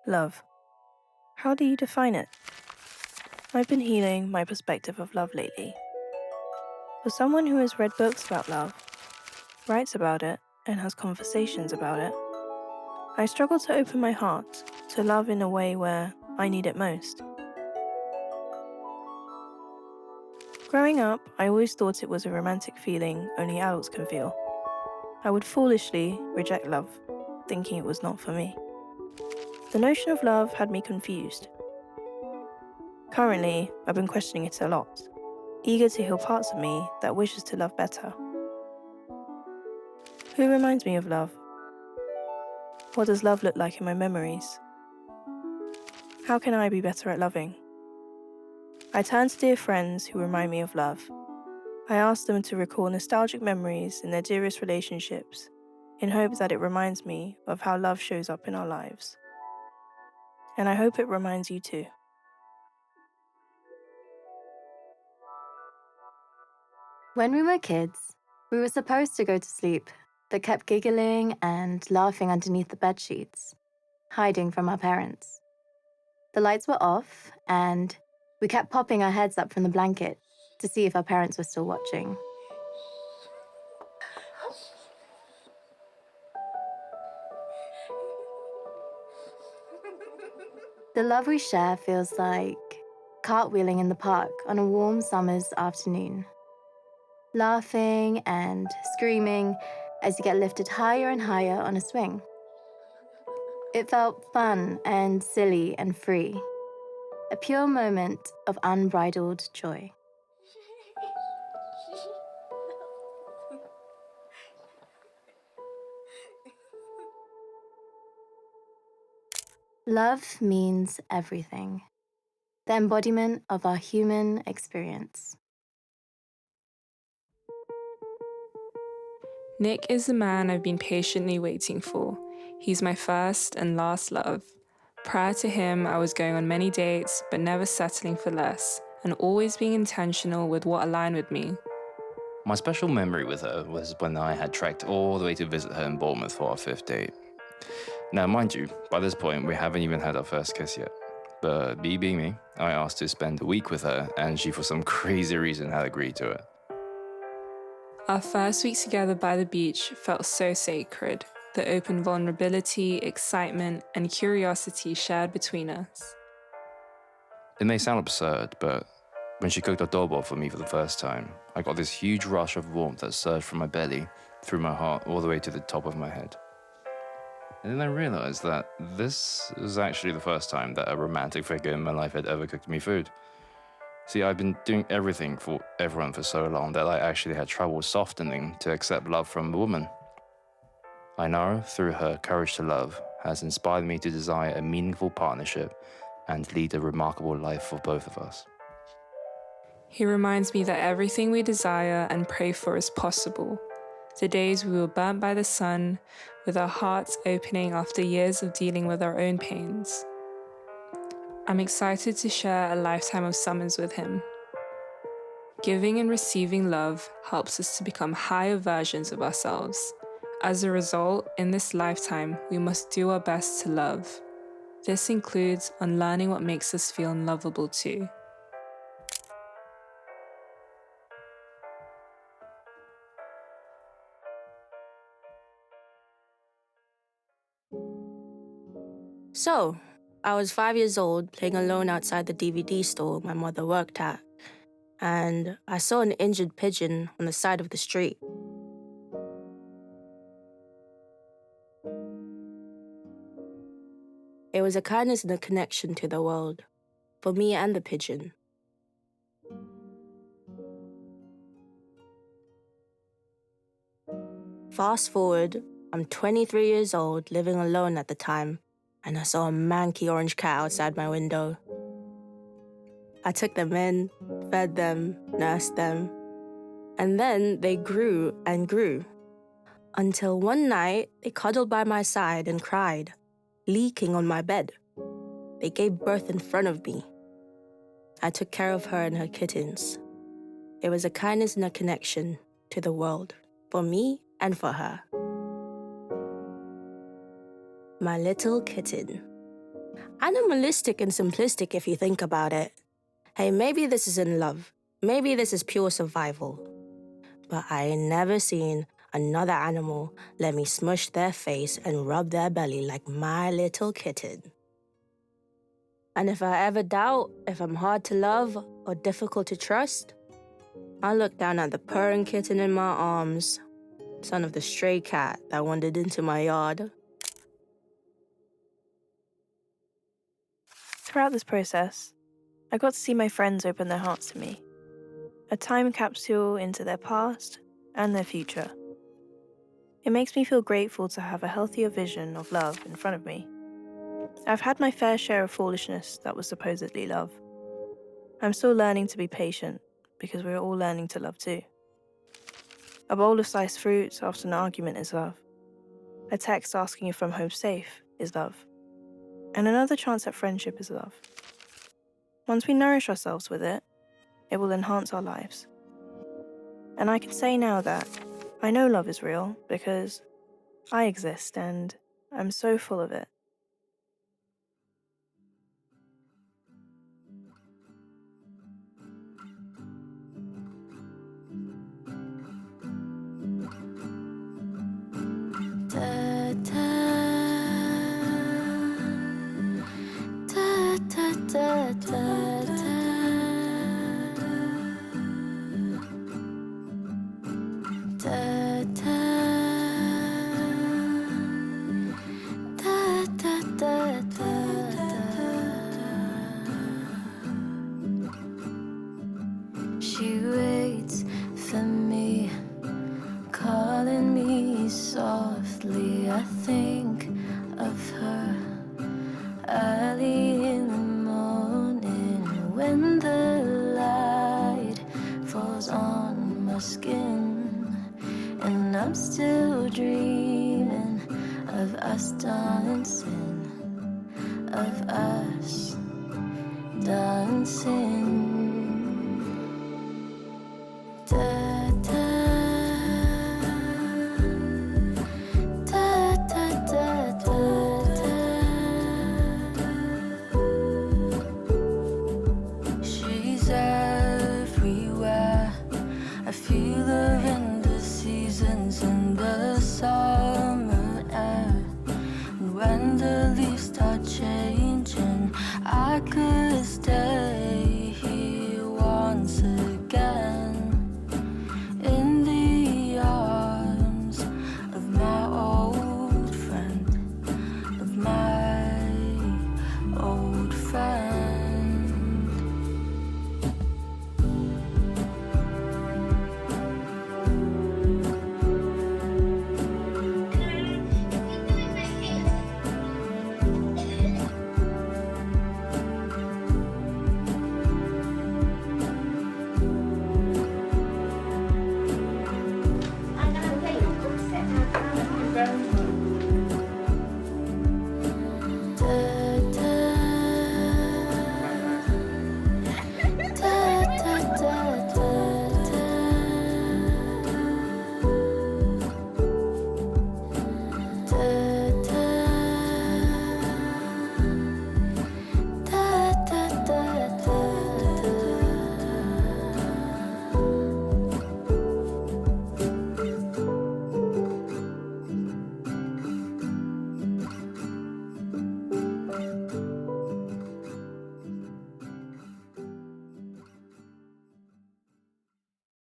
Love. How do you define it? I've been healing my perspective of love lately. For someone who has read books about love, writes about it, and has conversations about it, I struggle to open my heart to love in a way where I need it most. Growing up, I always thought it was a romantic feeling only adults can feel. I would foolishly reject love, thinking it was not for me. The notion of love had me confused. Currently, I've been questioning it a lot, eager to heal parts of me that wishes to love better. Who reminds me of love? What does love look like in my memories? How can I be better at loving? I turn to dear friends who remind me of love. I ask them to recall nostalgic memories in their dearest relationships, in hopes that it reminds me of how love shows up in our lives. And I hope it reminds you too. When we were kids, we were supposed to go to sleep, but kept giggling and laughing underneath the bed sheets, hiding from our parents. The lights were off, and we kept popping our heads up from the blanket to see if our parents were still watching. The love we share feels like cartwheeling in the park on a warm summer's afternoon, laughing and screaming as you get lifted higher and higher on a swing. It felt fun and silly and free, a pure moment of unbridled joy. Love means everything, the embodiment of our human experience. Nick is the man I've been patiently waiting for. He's my first and last love. Prior to him, I was going on many dates, but never settling for less, and always being intentional with what aligned with me. My special memory with her was when I had trekked all the way to visit her in Bournemouth for our fifth date. Now, mind you, by this point, we haven't even had our first kiss yet. But me being me, I asked to spend a week with her, and she, for some crazy reason, had agreed to it. Our first week together by the beach felt so sacred. The open vulnerability, excitement, and curiosity shared between us. It may sound absurd, but when she cooked adobo for me for the first time, I got this huge rush of warmth that surged from my belly, through my heart, all the way to the top of my head. And then I realized that this was actually the first time that a romantic figure in my life had ever cooked me food. See, I've been doing everything for everyone for so long that I actually had trouble softening to accept love from a woman. Ainara, through her courage to love, has inspired me to desire a meaningful partnership and lead a remarkable life for both of us. He reminds me that everything we desire and pray for is possible. The days we were burnt by the sun, with our hearts opening after years of dealing with our own pains. I'm excited to share a lifetime of summers with him. Giving and receiving love helps us to become higher versions of ourselves. As a result, in this lifetime, we must do our best to love. This includes unlearning what makes us feel unlovable too. So, I was 5 years old playing alone outside the DVD store my mother worked at, and I saw an injured pigeon on the side of the street. It was a kindness and a connection to the world, for me and the pigeon. Fast forward, I'm 23 years old, living alone at the time, and I saw a manky orange cat outside my window. I took them in, fed them, nursed them, and then they grew and grew. Until one night, they cuddled by my side and cried, leaking on my bed. They gave birth in front of me. I took care of her and her kittens. It was a kindness and a connection to the world, for me and for her. My little kitten. Animalistic and simplistic if you think about it. Hey, maybe this isn't love. Maybe this is pure survival. But I ain't never seen another animal let me smush their face and rub their belly like my little kitten. And if I ever doubt if I'm hard to love or difficult to trust, I look down at the purring kitten in my arms, son of the stray cat that wandered into my yard. Throughout this process, I got to see my friends open their hearts to me, a time capsule into their past and their future. It makes me feel grateful to have a healthier vision of love in front of me. I've had my fair share of foolishness that was supposedly love. I'm still learning to be patient because we're all learning to love too. A bowl of sliced fruit after an argument is love. A text asking if I'm home safe is love. And another chance at friendship is love. Once we nourish ourselves with it, it will enhance our lives. And I can say now that I know love is real because I exist and I'm so full of it. Da, da, da, da, da, da, da. Da, da, da, da, da, da. She waits for me, calling me softly. I think of her early in the morning when the light falls on my skin, and I'm still dreaming of us dancing, of us dancing